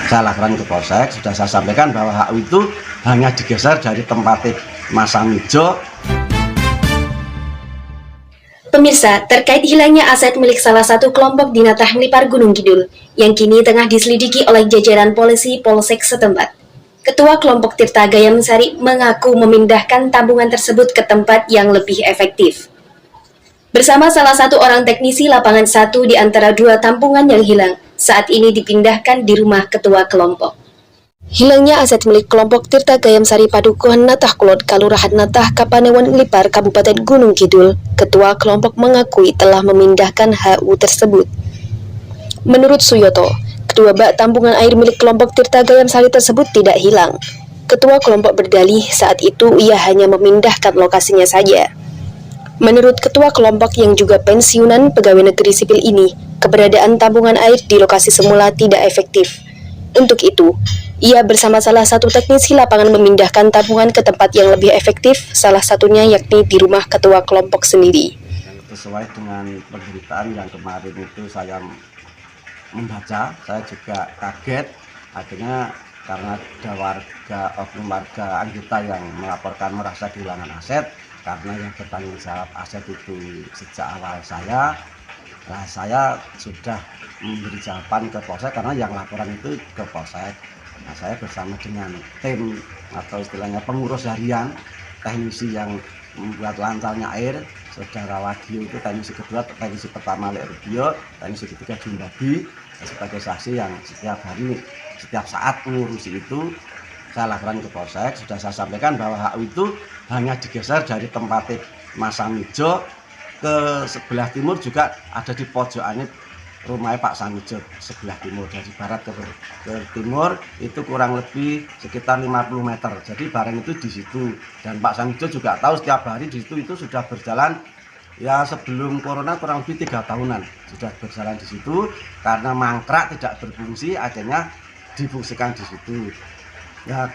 saya laporan ke Polsek, sudah saya sampaikan bahwa HU itu hanya digeser dari tempat Mas Samijo. Pemirsa, terkait hilangnya aset milik salah satu kelompok di Natah Melipar Gunung Kidul, yang kini tengah diselidiki oleh jajaran polisi Polsek setempat. Ketua kelompok Tirta Gayam Sari mengaku memindahkan tabungan tersebut ke tempat yang lebih efektif. Bersama salah satu orang teknisi lapangan 1 di antara 2 tampungan yang hilang, saat ini dipindahkan di rumah ketua kelompok. Hilangnya aset milik kelompok Tirta Gayam Sari Padukuhan Natah Kulot Kalurahan Natah Kapanewon Melipar Kabupaten Gunung Kidul, ketua kelompok mengakui telah memindahkan HU tersebut. Menurut Suyoto, kedua bak tampungan air milik kelompok Tirta Gayam Sari tersebut tidak hilang. Ketua kelompok berdalih saat itu ia hanya memindahkan lokasinya saja. Menurut ketua kelompok yang juga pensiunan pegawai negeri sipil ini, keberadaan tampungan air di lokasi semula tidak efektif. Untuk itu, ia bersama salah satu teknisi lapangan memindahkan tabungan ke tempat yang lebih efektif, salah satunya yakni di rumah ketua kelompok sendiri. Sesuai dengan pemberitaan yang kemarin itu saya membaca, saya juga kaget. Akhirnya karena ada oknum warga anggota yang melaporkan merasa kehilangan aset, karena yang bertanggung jawab aset itu sejak awal saya sudah memberi jawaban ke Polsek karena yang laporan itu ke Polsek. Nah, saya bersama dengan tim atau istilahnya pengurus harian, teknisi yang membuat lancarnya air, Saudara Wagio itu teknisi kedua, teknisi pertama Lek Rubio, teknisi ketiga Jumbabi, sebagai saksi yang setiap hari, setiap saat mengurusi itu. Saya laporan ke Polsek, sudah saya sampaikan bahwa HU itu hanya digeser dari tempat Mas Samijo ke sebelah timur, juga ada di pojokannya rumahnya Pak Samijo sebelah timur, dari barat ke timur itu kurang lebih sekitar 50 meter. Jadi barang itu di situ, dan Pak Samijo juga tahu setiap hari di situ itu sudah berjalan ya sebelum corona kurang lebih 3 tahunan sudah berjalan di situ. Karena mangkrak tidak berfungsi, akhirnya difungsikan di situ. Ya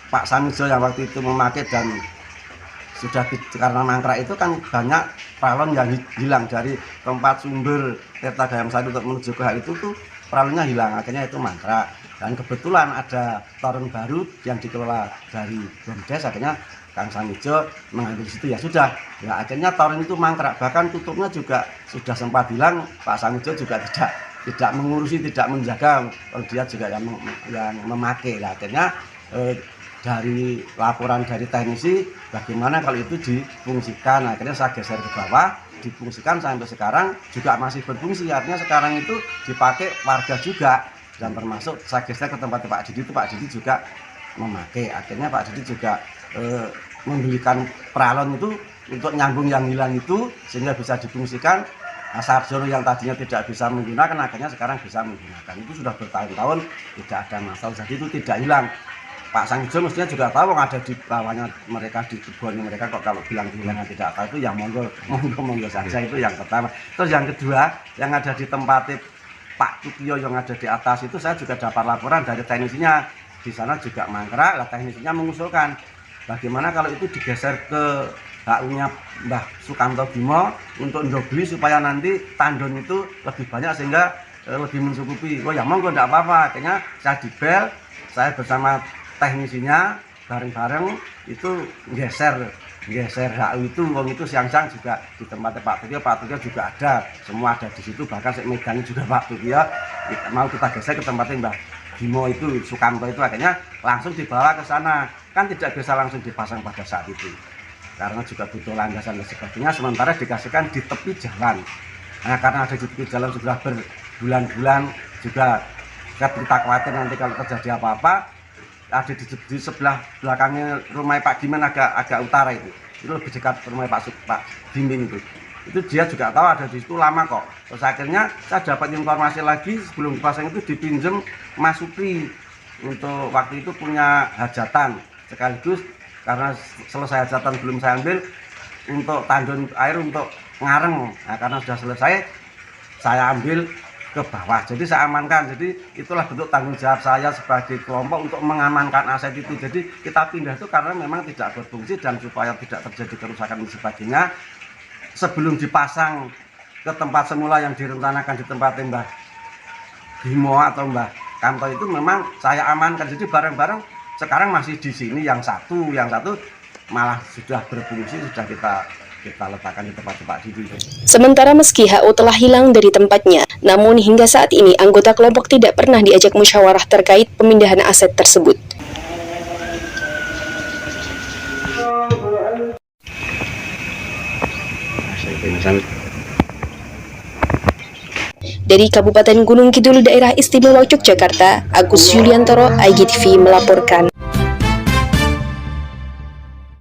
Pak Samijo yang waktu itu memakai dan sudah karena mangkrak itu kan banyak pralon yang hilang dari tempat sumber Tirta Gayam Sari untuk menuju ke itu tuh pralonnya hilang, akhirnya itu mangkrak. Dan kebetulan ada toren baru yang dikelola dari BUMDes, akhirnya Kang Samijo mengambil situ, ya sudah, ya akhirnya toren itu mangkrak. Bahkan tutupnya juga sudah sempat hilang, Pak Samijo juga tidak mengurusi, tidak menjaga, dia juga yang memakai. Nah, akhirnya dari laporan dari teknisi, bagaimana kalau itu difungsikan. Akhirnya saya geser ke bawah, difungsikan sampai sekarang juga masih berfungsi. Artinya sekarang itu dipakai warga juga, dan termasuk saya geser ke tempat Pak Didi, itu Pak Didi juga memakai. Akhirnya Pak Didi juga membelikan pralon itu untuk nyambung yang hilang itu sehingga bisa difungsikan. Nah, Sarjono yang tadinya tidak bisa menggunakan, akhirnya sekarang bisa menggunakan. Itu sudah bertahun-tahun tidak ada masalah, jadi itu tidak hilang. Pak Samijo mestinya juga tahu ada di bawahnya mereka, di kebunnya mereka, kok kalau bilang hilangnya tidak tahu, itu yang monggo saja. Itu yang pertama. Terus yang kedua, yang ada di tempat Pak Tutio yang ada di atas itu, saya juga dapat laporan dari teknisinya, di sana juga mangkrak. Lah teknisinya mengusulkan bagaimana kalau itu digeser ke HU-nya Mbah Sukamto Bimo untuk ndobli supaya nanti tandon itu lebih banyak sehingga lebih mencukupi. Oh ya monggo, enggak apa-apa. Akhirnya saya dibel, saya bersama teknisinya bareng-bareng itu geser HU itu. Wong itu siang-siang juga di tempatnya Pak Tutio juga ada, semua ada di situ, bahkan megangnya juga Pak Tutio. Mau kita geser ke tempatnya Mbah Bimo itu, Sukamto itu, akhirnya langsung dibawa ke sana. Kan tidak bisa langsung dipasang pada saat itu, karena juga butuh landasan dan sebagainya, sementara dikasihkan di tepi jalan. Nah, karena ada di tepi jalan sudah berbulan-bulan juga, kita khawatir nanti kalau terjadi apa-apa. Ada di sebelah belakangnya rumah Pak Gimen, agak utara itu lebih dekat rumah Pak Gimen itu dia juga tahu ada di situ lama kok. Terus akhirnya saya dapat informasi lagi sebelum dipasang itu dipinjem Mas Supri untuk waktu itu punya hajatan, sekaligus karena selesai hajatan belum saya ambil untuk tandon air untuk ngareng. Nah, karena sudah selesai saya ambil ke bawah, jadi saya amankan. Jadi itulah bentuk tanggung jawab saya sebagai kelompok untuk mengamankan aset itu. Jadi kita pindah itu karena memang tidak berfungsi, dan supaya tidak terjadi kerusakan dan sebagainya, sebelum dipasang ke tempat semula yang direncanakan di tempat Mbah Bimo atau Mbah kantor itu memang saya amankan. Jadi barang-barang sekarang masih di sini, yang satu malah sudah berfungsi, sudah kita letakkan di tempat-tempat itu. Sementara meski HO telah hilang dari tempatnya, namun hingga saat ini anggota kelompok tidak pernah diajak musyawarah terkait pemindahan aset tersebut. Dari Kabupaten Gunung Kidul, Daerah Istimewa Yogyakarta, Agus Yuliantoro, IGTV melaporkan.